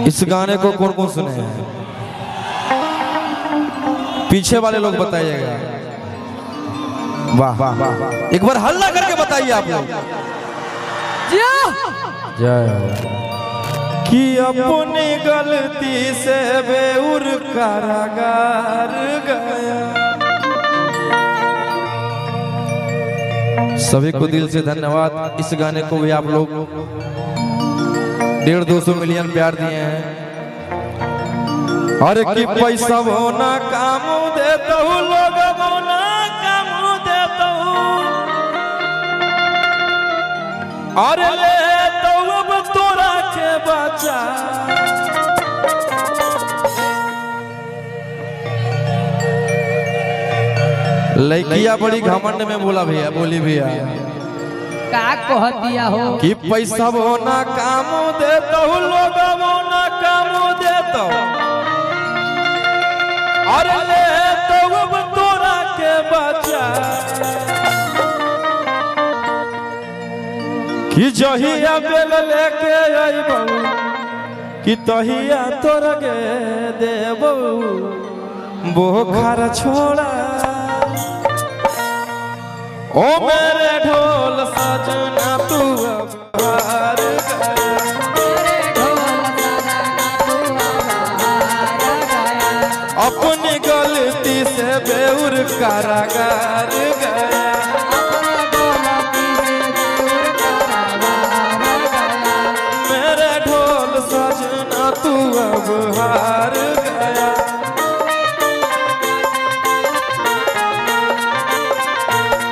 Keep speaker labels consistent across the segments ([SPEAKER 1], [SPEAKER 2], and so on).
[SPEAKER 1] इस गाने को कौन कौन सुने हैं? पीछे वाले लोग बताइएगा। वाह वाह वाह, एक बार हल्ला करके बताइए आप लोग। जय कि अपनी गलती से बेउर कारागार गया। सभी को दिल से धन्यवाद। इस गाने को भी आप लोग 150-200 मिलियन प्यार दिए हैं। अरे कि पैसा होना काम देता हूँ, लोग होना काम देता हूँ। अरे ले तो अब तोरा के बचा। लड़किया बड़ी घमंड में बोला भैया, बोली भैया
[SPEAKER 2] का कह दिया हो
[SPEAKER 1] कि पैसा होना काम देता हूँ, लोग होना काम देता हूँ। अरे ले तो अब तोरा के बचा। कि जहिया बेल लेके अइबो कि तहिया तोर के देबो बोखर छोड़ा। ओ मेरे ढोल सजना तू बाहर अपनी गलती से बेउर कारागार गया। मेरे ढोल सजना तू अब हार गया।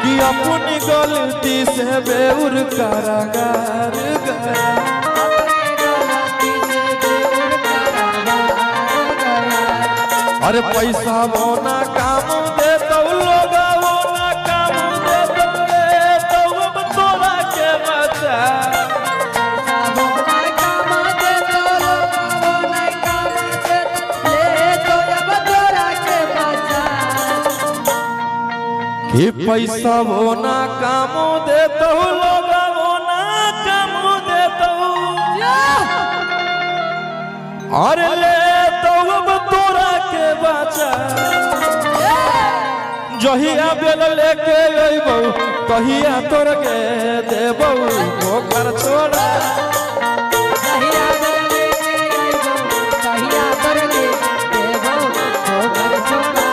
[SPEAKER 1] कि अपनी गलती से बेउर कारागार गया। अरे पैसा होना काम दे तो लोग होना काम दे तो अब तोरा के बचा। कि पैसा होना काम दे तो लोग होना काम दे तो। अरे ले तो अब तोरा के बचा। जहिया बेल लेके अइबो कहिया तोर के देबो बोखर छोड़ा।
[SPEAKER 2] जहिया बेल लेके अइबो कहिया तोर के देबो बोखर छोड़ा।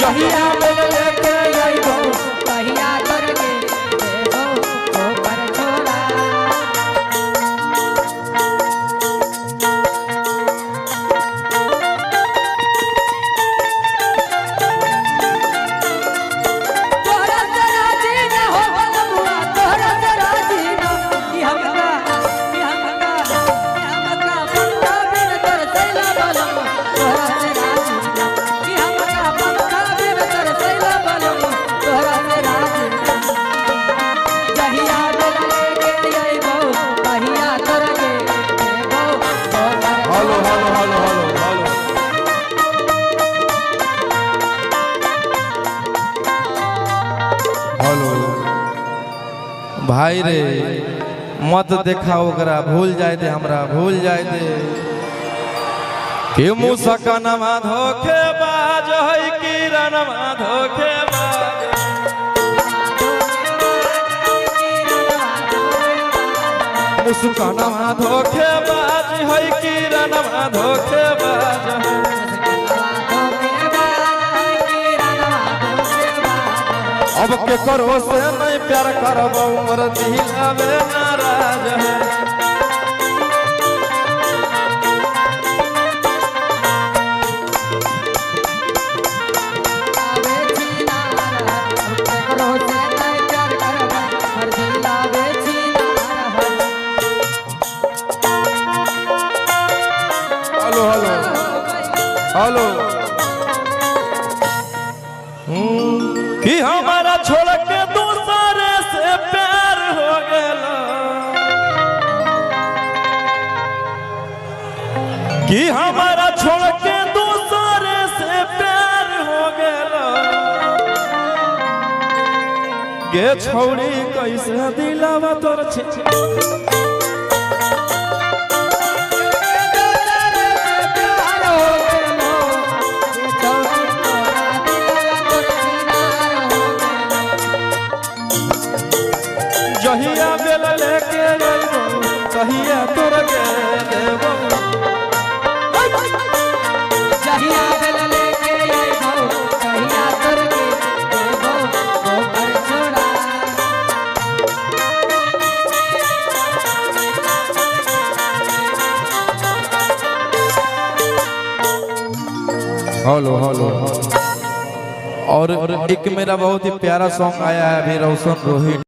[SPEAKER 1] जहिया बेल लेके अइबो
[SPEAKER 2] कहिया तोर के देबो बोखर छोड़ा। भाई रे मत देखा ओकरा, भूल जाए दे हमरा, भूल जाए दे। कि मुसकनमा धोखेबाज है किरणमा धोखेबाज। मुसकनमा धोखेबाज है किरणमा धोखेबाज। अब के करो से नहीं प्यार करबो मोर दिलवे नाराज है। हेलो हेलो हेलो कि हमारा छोड़ के दूसरे से प्यार हो गया। कि हमारा छोड़ के दूसरे से प्यार हो गया। गे छोड़ी कैसे दिलावा तोर छे। Hello hello. और एक मेरा बहुत ही प्यारा सॉन्ग आया है अभी रोशन रोहित